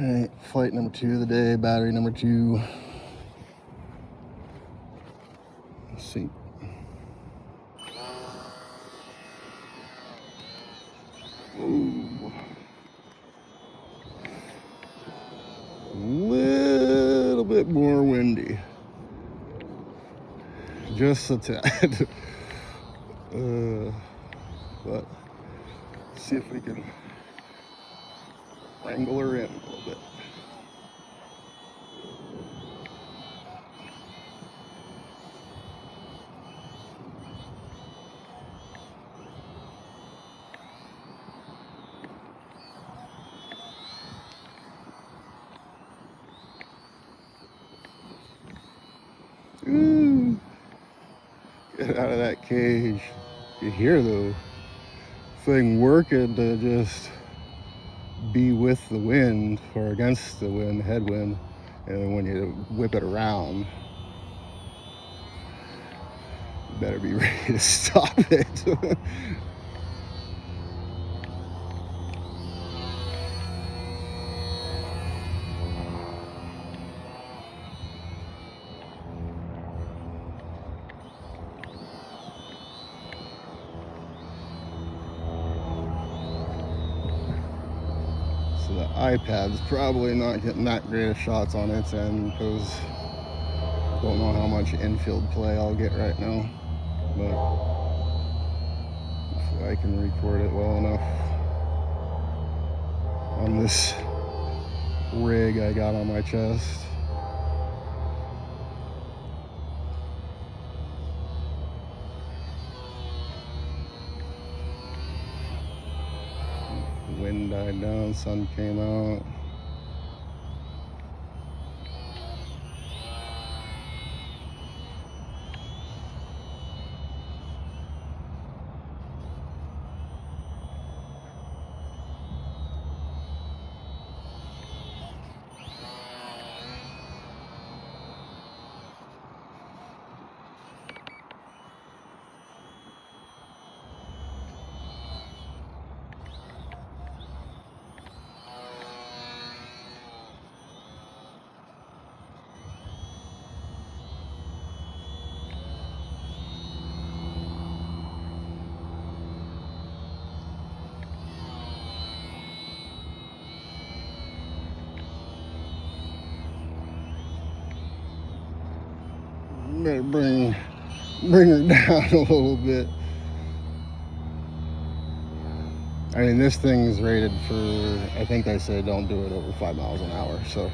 Alright, flight number 2 of the day, battery number 2. Let's see. Ooh. A little bit more windy. Just a tad. But let's see if we can wrangle her in a little bit. Ooh. Get out of that cage. You hear the thing working to just be with the wind or against the wind, headwind, and then when you whip it around, you better be ready to stop it. So the iPad's probably not getting that great of shots on its end because I don't know how much infield play I'll get right now, but hopefully I can record it well enough on this rig I got on my chest. The wind died down, sun came out. Better bring her down a little bit. I mean, this thing's rated for, I think I said don't do it over 5 miles an hour, so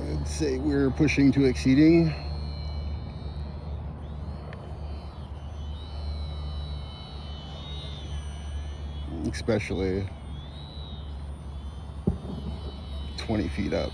I'd say we're pushing to exceeding. Especially 20 feet up.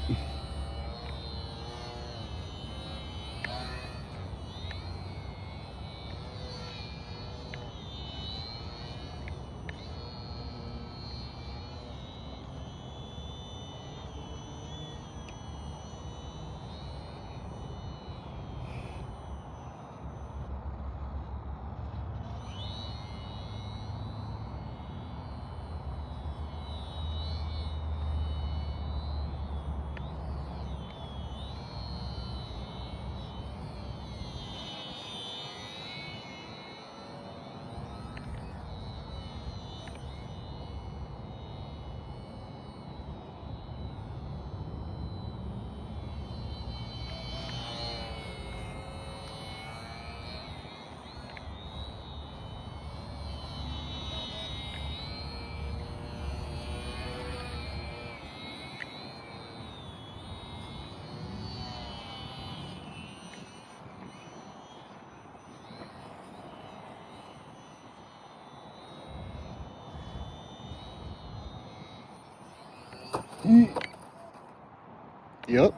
Yep.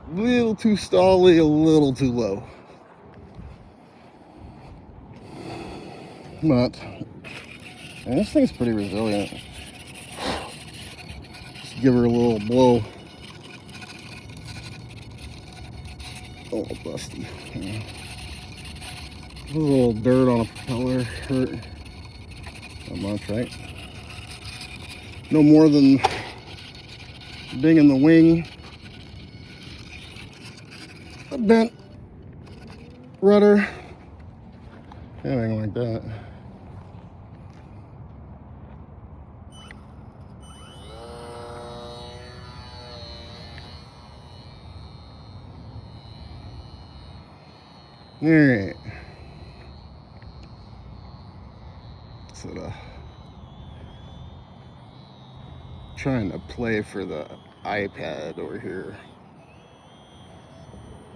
A little too stally, a little too low. But and this thing's pretty resilient. Just give her a little blow. A little busty. Yeah. A little dirt on a propeller hurt. Not much, right? no more than ding in the wing, a bent rudder, anything like that. All right. So trying to play for the iPad over here,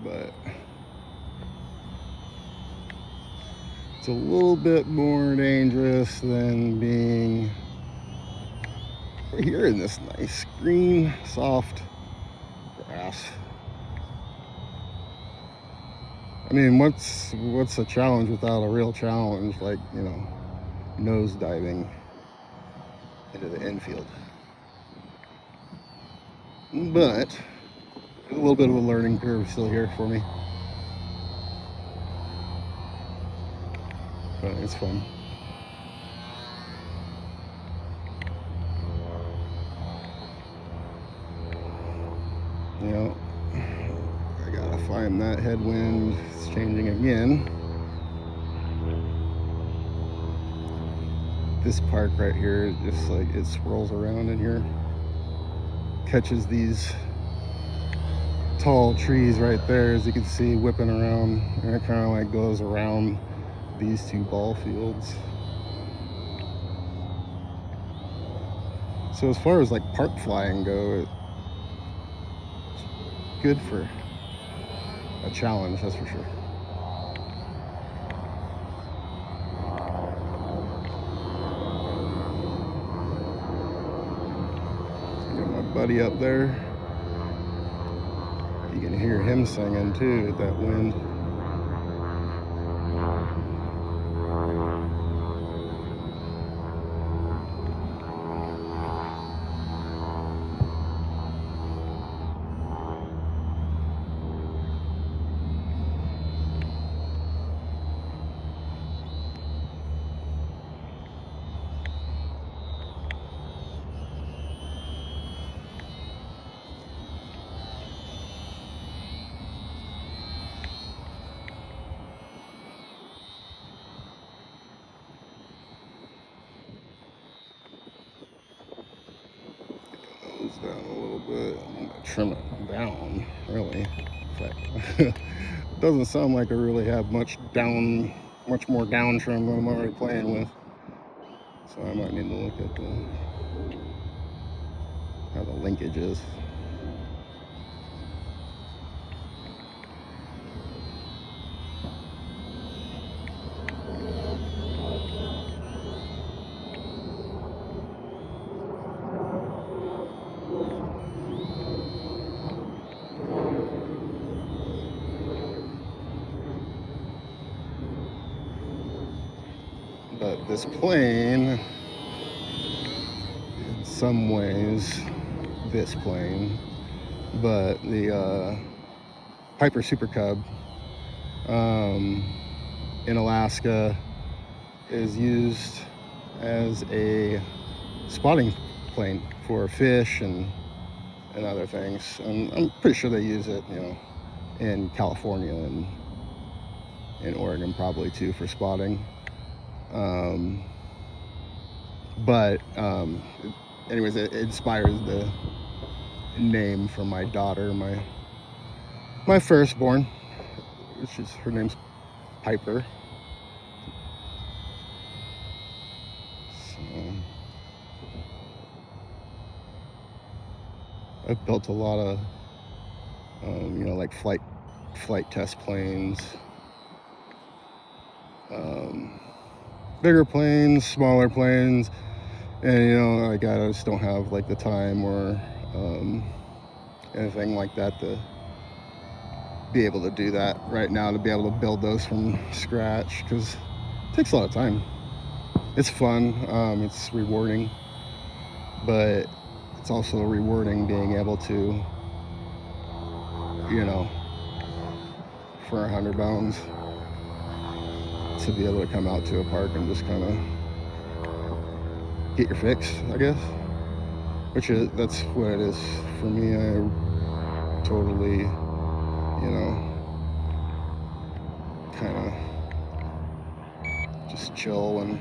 but it's a little bit more dangerous than being right here in this nice green, soft grass. I mean, what's a challenge without a real challenge, like, you know, nose diving into the infield? But a little bit of a learning curve still here for me, but it's fun. You know, I gotta find that headwind. It's changing again. This park right here, just like it swirls around in here, catches these tall trees right there, as you can see, whipping around, and it kind of like goes around these two ball fields. So as far as like park flying go, it's good for a challenge, that's for sure. Got my buddy up there. You can hear him singing too at that wind. Down a little bit. I'm gonna trim it down, really. In fact, it doesn't sound like I really have much more down trim than I'm already playing with. So I might need to look at how the linkage is. But this plane, in some ways, this plane, but the Piper Super Cub in Alaska is used as a spotting plane for fish and other things. And I'm pretty sure they use it, you know, in California and in Oregon probably too for spotting. Anyways, it inspires the name for my daughter, my firstborn, which is, her name's Piper. So I've built a lot of you know, like flight test planes, bigger planes, smaller planes, and you know, like I just don't have like the time or anything like that to be able to do that right now, to be able to build those from scratch, because it takes a lot of time. It's fun, it's rewarding, but it's also rewarding being able to, you know, for 100 pounds, to be able to come out to a park and just kind of get your fix, I guess. that's what it is for me. I totally, you know, kind of just chill and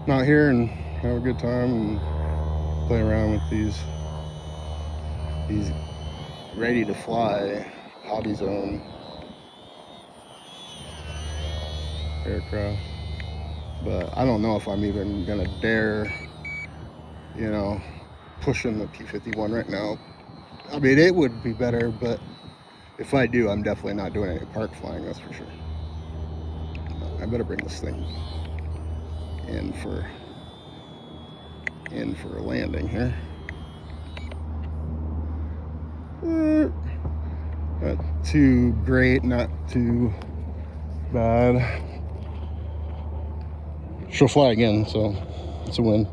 out here and have a good time and play around with these ready to fly HobbyZone aircraft. But I don't know if I'm even gonna dare, you know, pushing the P-51 right now. I mean, it would be better, but if I do, I'm definitely not doing any park flying, that's for sure. I better bring this thing in for a landing here. Not too great, not too bad. She'll fly again, so it's a win.